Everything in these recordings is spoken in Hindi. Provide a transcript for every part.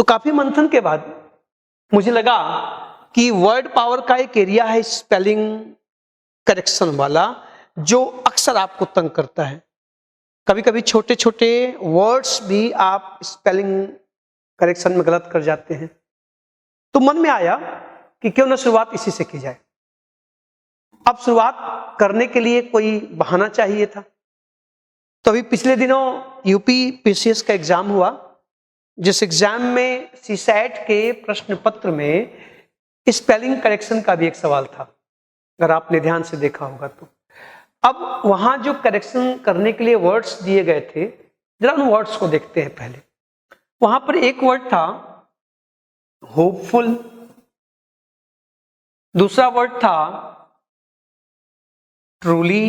तो काफी मंथन के बाद मुझे लगा कि वर्ड पावर का एक एरिया है स्पेलिंग करेक्शन वाला, जो अक्सर आपको तंग करता है। कभी कभी छोटे छोटे वर्ड्स भी आप स्पेलिंग करेक्शन में गलत कर जाते हैं। तो मन में आया कि क्यों ना शुरुआत इसी से की जाए। अब शुरुआत करने के लिए कोई बहाना चाहिए था। तो अभी पिछले दिनों यूपी पीसीएस का एग्जाम हुआ, जिस एग्जाम में सीसैट के प्रश्न पत्र में स्पेलिंग करेक्शन का भी एक सवाल था, अगर आपने ध्यान से देखा होगा तो। अब वहां जो करेक्शन करने के लिए वर्ड्स दिए गए थे, जरा उन वर्ड्स को देखते हैं पहले। वहां पर एक वर्ड था होपफुल, दूसरा वर्ड था ट्रूली,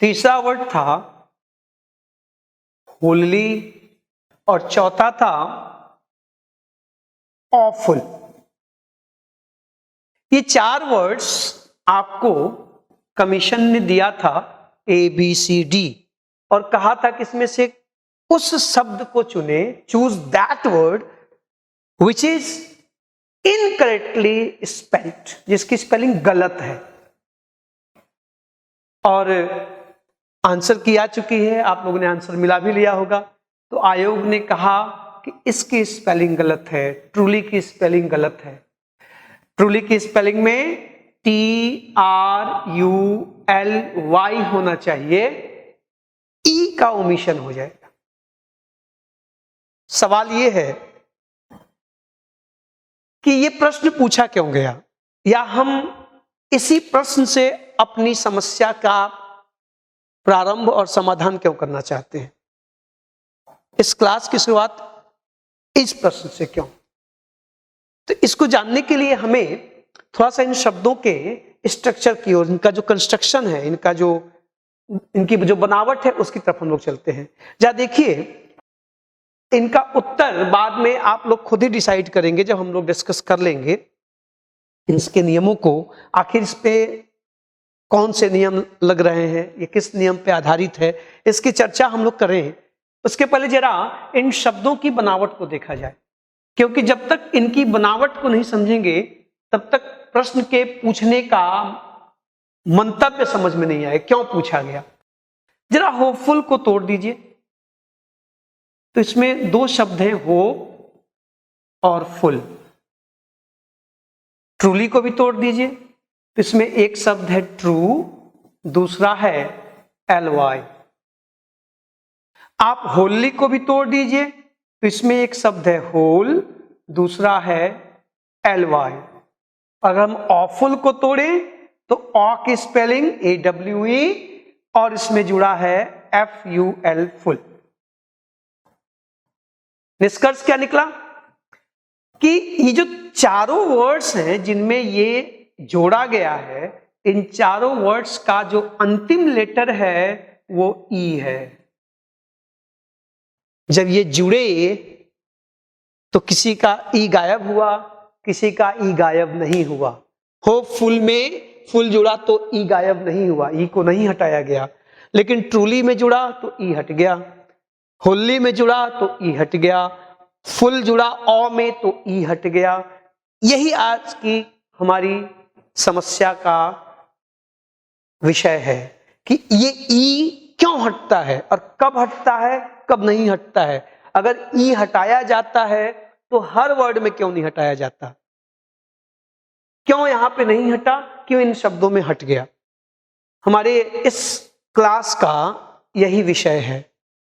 तीसरा वर्ड था होली और चौथा था ऑफुल। ये 4 वर्ड्स आपको कमीशन ने दिया था ABCD और कहा था कि इसमें से उस शब्द को चुने, choose that word which is incorrectly spelled, जिसकी स्पेलिंग गलत है। और आंसर की आ चुकी है, आप लोगों ने आंसर मिला भी लिया होगा। तो आयोग ने कहा कि इसकी स्पेलिंग गलत है, ट्रूली की स्पेलिंग गलत है। ट्रूली की स्पेलिंग में TRULY होना चाहिए, ई का ओमिशन हो जाएगा। सवाल यह है कि यह प्रश्न पूछा क्यों गया, या हम इसी प्रश्न से अपनी समस्या का प्रारंभ और समाधान क्यों करना चाहते हैं। इस क्लास की शुरुआत इस प्रश्न से क्यों। तो इसको जानने के लिए हमें थोड़ा सा इन शब्दों के स्ट्रक्चर की ओर, इनका जो कंस्ट्रक्शन है, इनकी जो बनावट है, उसकी तरफ हम लोग चलते हैं। जरा देखिए, इनका उत्तर बाद में आप लोग खुद ही डिसाइड करेंगे जब हम लोग डिस्कस कर लेंगे इसके नियमों को। आखिर इस पे कौन से नियम लग रहे हैं, ये किस नियम पे आधारित है, इसकी चर्चा हम लोग करें। उसके पहले जरा इन शब्दों की बनावट को देखा जाए, क्योंकि जब तक इनकी बनावट को नहीं समझेंगे तब तक प्रश्न के पूछने का मंतव्य समझ में नहीं आए, क्यों पूछा गया। जरा होपफुल को तोड़ दीजिए, तो इसमें 2 शब्द हैं, होप और फुल। ट्रूली को भी तोड़ दीजिए, तो इसमें एक शब्द है ट्रू, दूसरा है LY। आप होली को भी तोड़ दीजिए, तो इसमें एक शब्द है होल, दूसरा है LY। अगर हम ऑफुल को तोड़ें तो ऑ की स्पेलिंग AWE और इसमें जुड़ा है FUL, फुल। निष्कर्ष क्या निकला कि ये जो चारों वर्ड्स हैं जिनमें ये जोड़ा गया है, इन चारों वर्ड्स का जो अंतिम लेटर है वो ई है। जब ये जुड़े तो किसी का ई गायब हुआ, किसी का ई गायब नहीं हुआ। होपफुल में फुल जुड़ा तो ई गायब नहीं हुआ, ई को नहीं हटाया गया। लेकिन ट्रूली में जुड़ा तो ई हट गया, होली में जुड़ा तो ई हट गया, फुल जुड़ा ऑ में तो ई हट गया। यही आज की हमारी समस्या का विषय है कि ये ई क्यों हटता है और कब हटता है, कब नहीं हटता है। अगर ई हटाया जाता है तो हर वर्ड में क्यों नहीं हटाया जाता, क्यों यहां पे नहीं हटा, क्यों इन शब्दों में हट गया। हमारे इस क्लास का यही विषय है,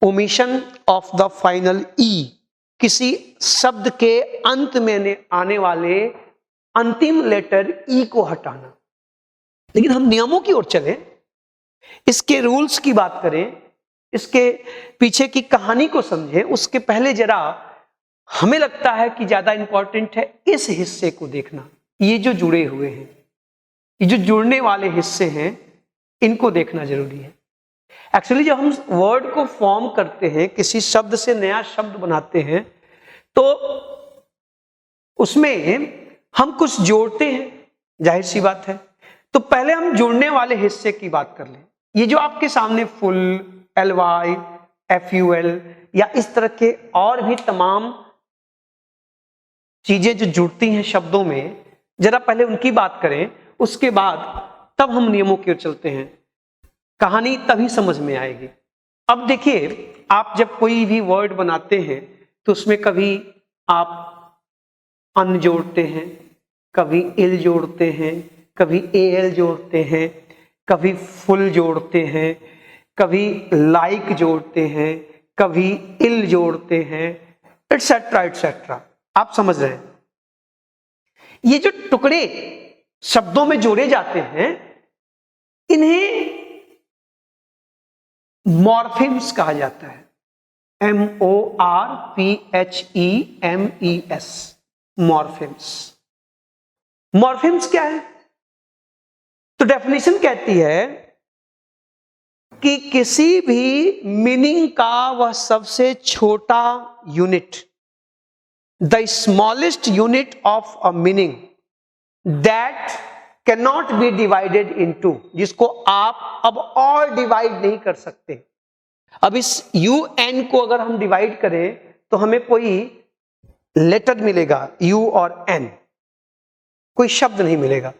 ओमिशन ऑफ द फाइनल ई, किसी शब्द के अंत में आने वाले अंतिम लेटर ई को हटाना। लेकिन हम नियमों की ओर चलें, इसके रूल्स की बात करें, इसके पीछे की कहानी को समझें, उसके पहले जरा हमें लगता है कि ज्यादा इंपॉर्टेंट है इस हिस्से को देखना। ये जो जुड़े हुए हैं, ये जो जुड़ने वाले हिस्से हैं, इनको देखना जरूरी है। एक्चुअली जब हम वर्ड को फॉर्म करते हैं, किसी शब्द से नया शब्द बनाते हैं, तो उसमें हम कुछ जोड़ते हैं, जाहिर सी बात है। तो पहले हम जुड़ने वाले हिस्से की बात कर लें। ये जो आपके सामने फुल, LY, FUL या इस तरह के और भी तमाम चीजें जो जुड़ती हैं शब्दों में, जरा पहले उनकी बात करें, उसके बाद तब हम नियमों की ओर चलते हैं। कहानी तभी समझ में आएगी। अब देखिए, आप जब कोई भी वर्ड बनाते हैं तो उसमें कभी आप अन जोड़ते हैं, कभी इल जोड़ते हैं, कभी एल जोड़ते हैं, कभी फुल जोड़ते हैं, कभी लाइक जोड़ते हैं, कभी इल जोड़ते हैं, एटसेट्रा एटसेट्रा। आप समझ रहे हैं? ये जो टुकड़े शब्दों में जोड़े जाते हैं, इन्हें मॉर्फेम्स कहा जाता है। MORPHEMES, मॉर्फेम्स। मॉर्फेम्स क्या है? तो डेफिनेशन कहती है कि किसी भी मीनिंग का वह सबसे छोटा unit, the smallest unit of a meaning that can not be divided into, जिसको आप अब और डिवाइड नहीं कर सकते। अब इस UN को अगर हम डिवाइड करें तो हमें कोई लेटर मिलेगा, U और N, कोई शब्द नहीं मिलेगा।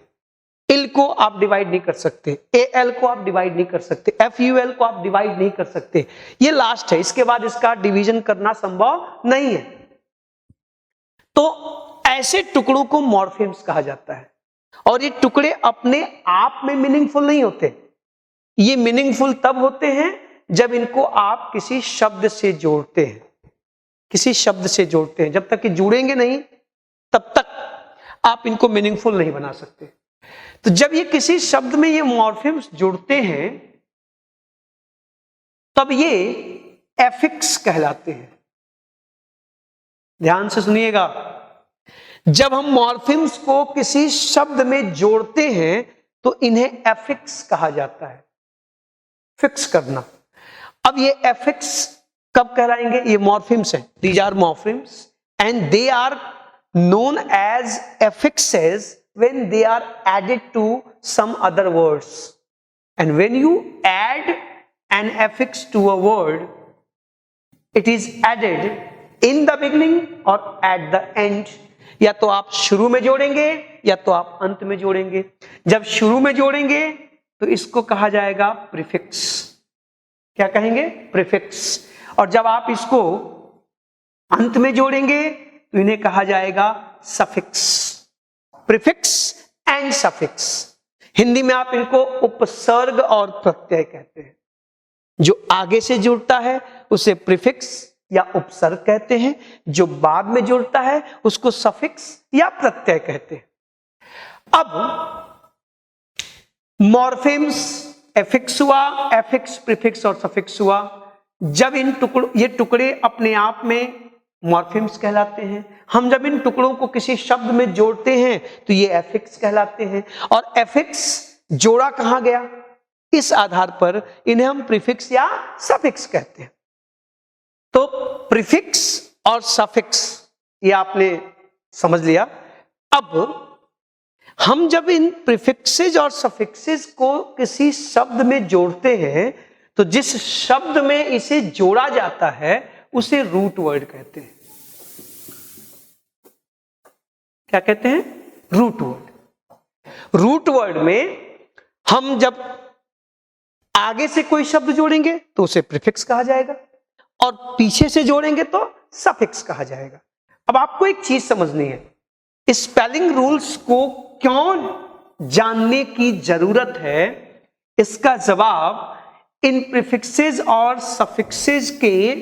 इल को आप डिवाइड नहीं कर सकते, AL को आप डिवाइड नहीं कर सकते, FUL को आप डिवाइड नहीं कर सकते। ये लास्ट है, इसके बाद इसका डिवीजन करना संभव नहीं है। तो ऐसे टुकड़ों को मॉर्फेम्स कहा जाता है। और ये टुकड़े अपने आप में मीनिंगफुल नहीं होते, ये मीनिंगफुल तब होते हैं जब इनको आप किसी शब्द से जोड़ते हैं, किसी शब्द से जोड़ते हैं। जब तक कि जुड़ेंगे नहीं तब तक आप इनको मीनिंगफुल नहीं बना सकते। तो जब ये किसी शब्द में ये मॉर्फेम्स जुड़ते हैं तब ये एफिक्स कहलाते हैं। ध्यान से सुनिएगा, जब हम मॉर्फेम्स को किसी शब्द में जोड़ते हैं तो इन्हें एफिक्स कहा जाता है, फिक्स करना। अब ये एफिक्स कब कहलाएंगे? ये मॉर्फेम्स हैं, these are morphemes and they are known as affixes when they are added to some other words. And when you add an affix to a word, it is added in the beginning or at the end. या तो आप शुरू में जोड़ेंगे या तो आप अंत में जोड़ेंगे। जब शुरू में जोड़ेंगे तो इसको कहा जाएगा प्रीफिक्स। क्या कहेंगे? प्रीफिक्स। और जब आप इसको अंत में जोड़ेंगे तो इन्हें कहा जाएगा suffix. Prefix and suffix, Hindi में आप इनको उपसर्ग और प्रत्यय कहते हैं। जो आगे से जुड़ता है उसे प्रीफिक्स या उपसर्ग कहते हैं, जो बाद में जुड़ता है उसको सफिक्स या प्रत्यय कहते हैं। अब मॉर्फेम्स एफिक्स हुआ, एफिक्स, प्रीफिक्स और सफिक्स हुआ। जब ये टुकड़े अपने आप में मॉर्फेम्स कहलाते हैं। हम जब इन टुकड़ों को किसी शब्द में जोड़ते हैं तो ये एफिक्स कहलाते हैं। और एफिक्स जोड़ा कहां गया, इस आधार पर इन्हें हम प्रीफिक्स या सफिक्स कहते हैं। तो प्रीफिक्स और सफिक्स ये आपने समझ लिया। अब हम जब इन प्रीफिक्सेज और सफिक्सेज को किसी शब्द में जोड़ते हैं तो जिस शब्द में इसे जोड़ा जाता है उसे रूट वर्ड कहते हैं। क्या कहते हैं? Root word. रूट वर्ड में हम जब आगे से कोई शब्द जोड़ेंगे तो उसे प्रीफिक्स कहा जाएगा और पीछे से जोड़ेंगे तो सफिक्स कहा जाएगा। अब आपको एक चीज समझनी है, स्पेलिंग रूल्स को क्यों जानने की जरूरत है, इसका जवाब इन प्रीफिक्सेस और सफिक्सेस के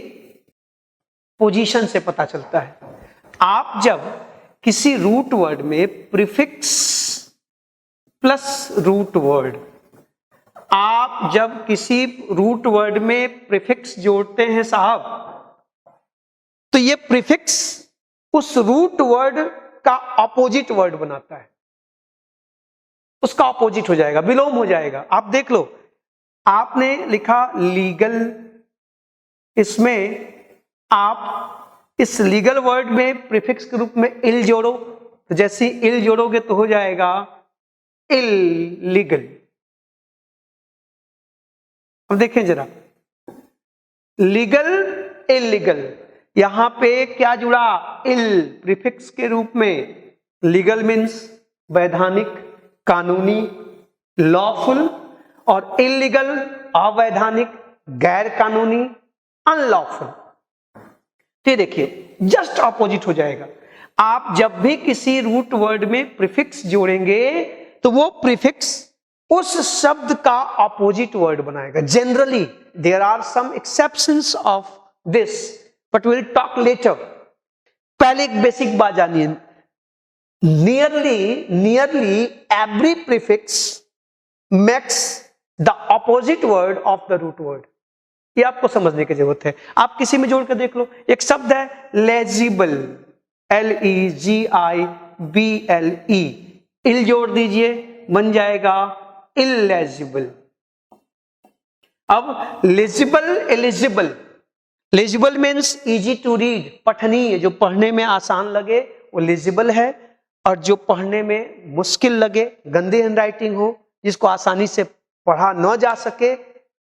पोजीशन से पता चलता है। आप जब किसी रूट वर्ड में प्रीफिक्स प्लस रूट वर्ड, आप जब किसी रूट वर्ड में प्रीफिक्स जोड़ते हैं साहब, तो ये प्रीफिक्स उस रूट वर्ड का ऑपोजिट वर्ड बनाता है, उसका ऑपोजिट हो जाएगा, विलोम हो जाएगा। आप देख लो, आपने लिखा लीगल, इसमें आप इस लीगल वर्ड में प्रीफिक्स के रूप में इल जोड़ो, तो जैसे इल जोड़ोगे तो हो जाएगा इलीगल। अब देखें जरा, लीगल इलीगल, यहां पे क्या जुड़ा? इल प्रीफिक्स के रूप में। लीगल मीन्स वैधानिक, कानूनी, लॉफुल, और इलीगल अवैधानिक, गैर कानूनी, अनलॉफुल। तो देखिए जस्ट ऑपोजिट हो जाएगा। आप जब भी किसी रूट वर्ड में प्रीफिक्स जोड़ेंगे तो वो प्रीफिक्स उस शब्द का ऑपोजिट वर्ड बनाएगा। Generally there are some exceptions of this but will talk later. पहले एक बेसिक बात जानिए, nearly every prefix makes the opposite word of the root word. ये आपको समझने की जरूरत है। आप किसी में जोड़ कर देख लो, एक शब्द है लेजिबल, LEGIBLE, इल जोड़ दीजिए बन जाएगा इलेजिबल। अब legible, eligible. Legible means easy to read, पठनीय, जो पढ़ने में आसान लगे वो लेजिबल है, और जो पढ़ने में मुश्किल लगे, गंदी हैंडराइटिंग हो, जिसको आसानी से पढ़ा न जा सके,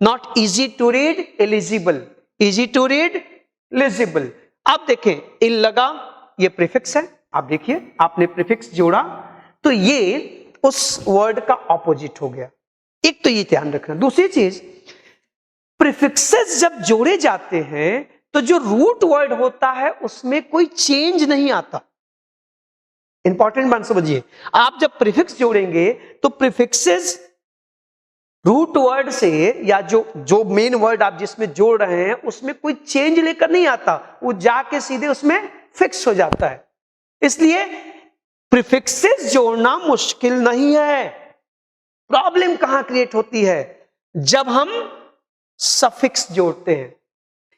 not easy to read, eligible, easy to read, legible. अब देखें इल लगा, ये प्रीफिक्स है। आप देखिए आपने प्रीफिक्स जोड़ा तो ये उस वर्ड का ऑपोजिट हो गया। एक तो ये ध्यान रखना। दूसरी चीज, प्रीफिक्सेस जब जोड़े जाते हैं तो जो रूट वर्ड होता है उसमें कोई चेंज नहीं आता। इंपॉर्टेंट बात समझिए, आप जब प्रीफिक्स जोड़ेंगे तो प्रीफिक्सेस रूट वर्ड से या जो मेन वर्ड आप जिसमें जोड़ रहे हैं उसमें कोई चेंज लेकर नहीं आता, वो जाके सीधे उसमें फिक्स हो जाता है। इसलिए प्रीफिक्सेस जोड़ना मुश्किल नहीं है। प्रॉब्लम कहां क्रिएट होती है? जब हम सफिक्स जोड़ते हैं।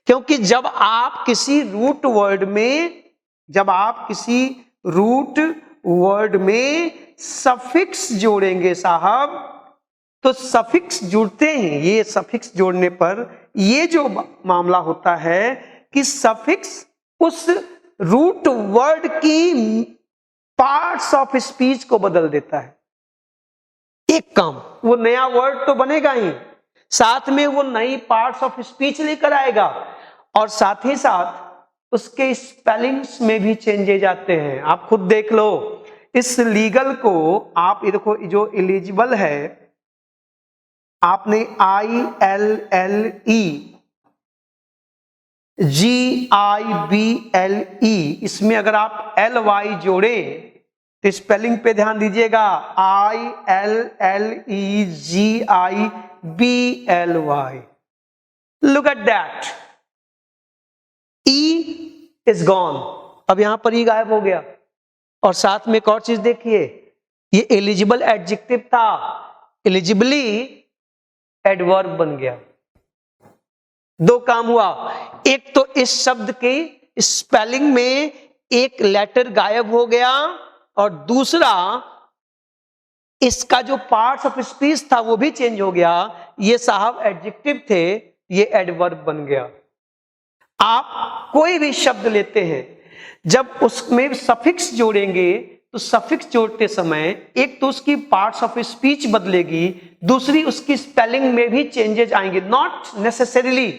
क्योंकि जब आप किसी रूट वर्ड में सफिक्स जोड़ेंगे साहब, तो सफिक्स जुड़ते हैं, ये सफिक्स जोड़ने पर ये जो मामला होता है कि सफिक्स उस रूट वर्ड की पार्ट्स ऑफ स्पीच को बदल देता है। एक काम, वो नया वर्ड तो बनेगा ही, साथ में वो नई पार्ट्स ऑफ स्पीच लेकर आएगा, और साथ ही साथ उसके स्पेलिंग्स में भी चेंजेज आते हैं। आप खुद देख लो, इस लीगल को आप ये देखो, जो एलिजिबल है आपने ILLEGIBLE, इसमें अगर आप LY जोड़े तो स्पेलिंग पे ध्यान दीजिएगा, ILLEGIBLY। Look at that, E is gone, अब यहां पर E गायब हो गया। और साथ में एक और चीज देखिए, ये एलिजिबल एडजेक्टिव था, एलिजिबली एडवर्ब बन गया। दो काम हुआ, एक तो इस शब्द की स्पेलिंग में एक लेटर गायब हो गया, और दूसरा इसका जो पार्ट्स ऑफ स्पीच था वो भी चेंज हो गया। ये साहब एडजेक्टिव थे, ये एडवर्ब बन गया। आप कोई भी शब्द लेते हैं, जब उसमें सफिक्स जोड़ेंगे तो सफिक्स जोड़ते समय एक तो उसकी पार्ट्स ऑफ स्पीच बदलेगी, दूसरी उसकी स्पेलिंग में भी चेंजेस आएंगे। Not necessarily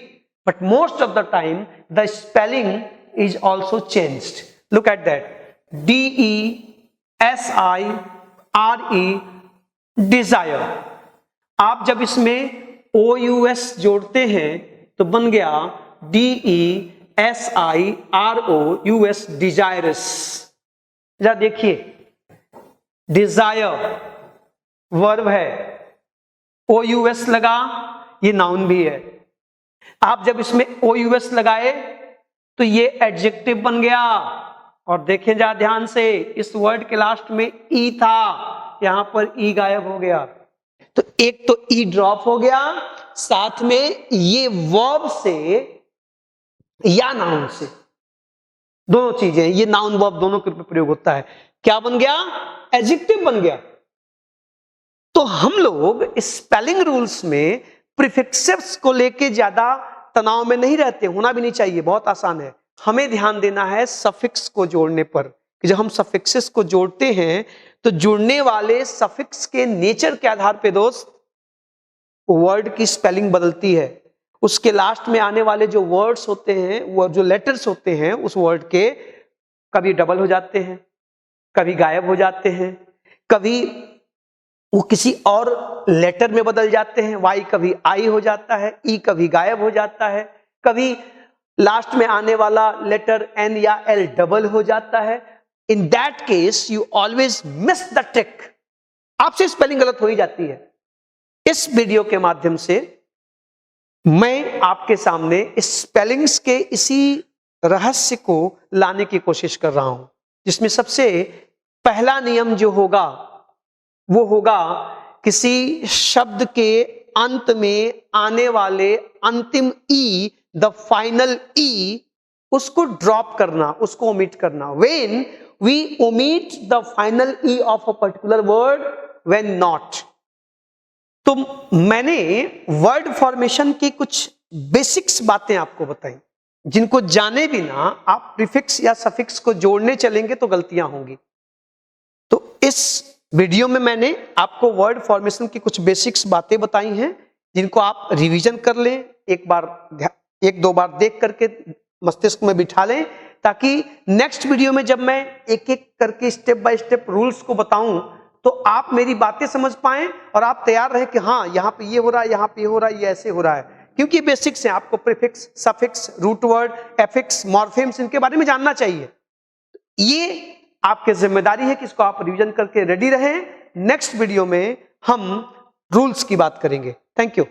but most of the time the spelling is also changed. Look at that, DESIRE, desire. आप जब इसमें OUS जोड़ते हैं तो बन गया DESIROUS, डिजायरस। जरा देखिए, डिजायर वर्ब है, OUS लगा, ये नाउन भी है। आप जब इसमें OUS लगाए तो ये एडजेक्टिव बन गया। और देखें जरा ध्यान से, इस वर्ड के लास्ट में E था, यहां पर E गायब हो गया। तो एक तो E ड्रॉप हो गया, साथ में ये वर्ब से या नाउन से, दोनों चीजें, ये नाउन वर्ब दोनों के प्रयोग होता है। क्या बन गया? एडजेक्टिव बन गया। तो हम लोग स्पेलिंग रूल्स में प्रीफिक्सेस को लेके ज्यादा तनाव में नहीं रहते, होना भी नहीं चाहिए, बहुत आसान है। हमें ध्यान देना है सफिक्स को जोड़ने पर, कि जब हम सफिक्सेस को जोड़ते हैं तो जुड़ने वाले सफिक्स के नेचर के आधार पे दोस्त वर्ड की स्पेलिंग बदलती है। उसके लास्ट में आने वाले जो वर्ड्स होते हैं, वो जो लेटर्स होते हैं उस वर्ड के, कभी डबल हो जाते हैं, कभी गायब हो जाते हैं, कभी वो किसी और लेटर में बदल जाते हैं, वाई कभी आई हो जाता है, ई कभी गायब हो जाता है, कभी लास्ट में आने वाला लेटर एन या एल डबल हो जाता है। In that case you always miss the trick, आपसे स्पेलिंग गलत हो ही जाती है। इस वीडियो के माध्यम से मैं आपके सामने स्पेलिंग्स के इसी रहस्य को लाने की कोशिश कर रहा हूं, जिसमें सबसे पहला नियम जो होगा वो होगा किसी शब्द के अंत में आने वाले अंतिम ई, द फाइनल ई, उसको ड्रॉप करना, उसको ओमिट करना। When we omit the final E of a particular word, when not. तो मैंने वर्ड फॉर्मेशन की कुछ बेसिक्स बातें आपको बताई, जिनको जाने बिना आप प्रीफिक्स या सफिक्स को जोड़ने चलेंगे तो गलतियां होंगी। तो इस वीडियो में मैंने आपको वर्ड फॉर्मेशन की कुछ बेसिक्स बातें बताई हैं, जिनको आप रिवीजन कर लें, एक दो बार देख करके मस्तिष्क में बिठा लें, ताकि नेक्स्ट वीडियो में जब मैं एक एक करके स्टेप बाय स्टेप रूल्स को बताऊं तो आप मेरी बातें समझ पाएं और आप तैयार रहे कि हाँ यहां पे ये हो रहा है, यहां पे ये हो रहा है, ये ऐसे हो रहा है। क्योंकि बेसिक्स हैं, आपको prefix, suffix, root word, affix, morphemes, इनके बारे में जानना चाहिए। ये आपकी जिम्मेदारी है कि इसको आप रिवीजन करके रेडी रहें। नेक्स्ट वीडियो में हम रूल्स की बात करेंगे। Thank you.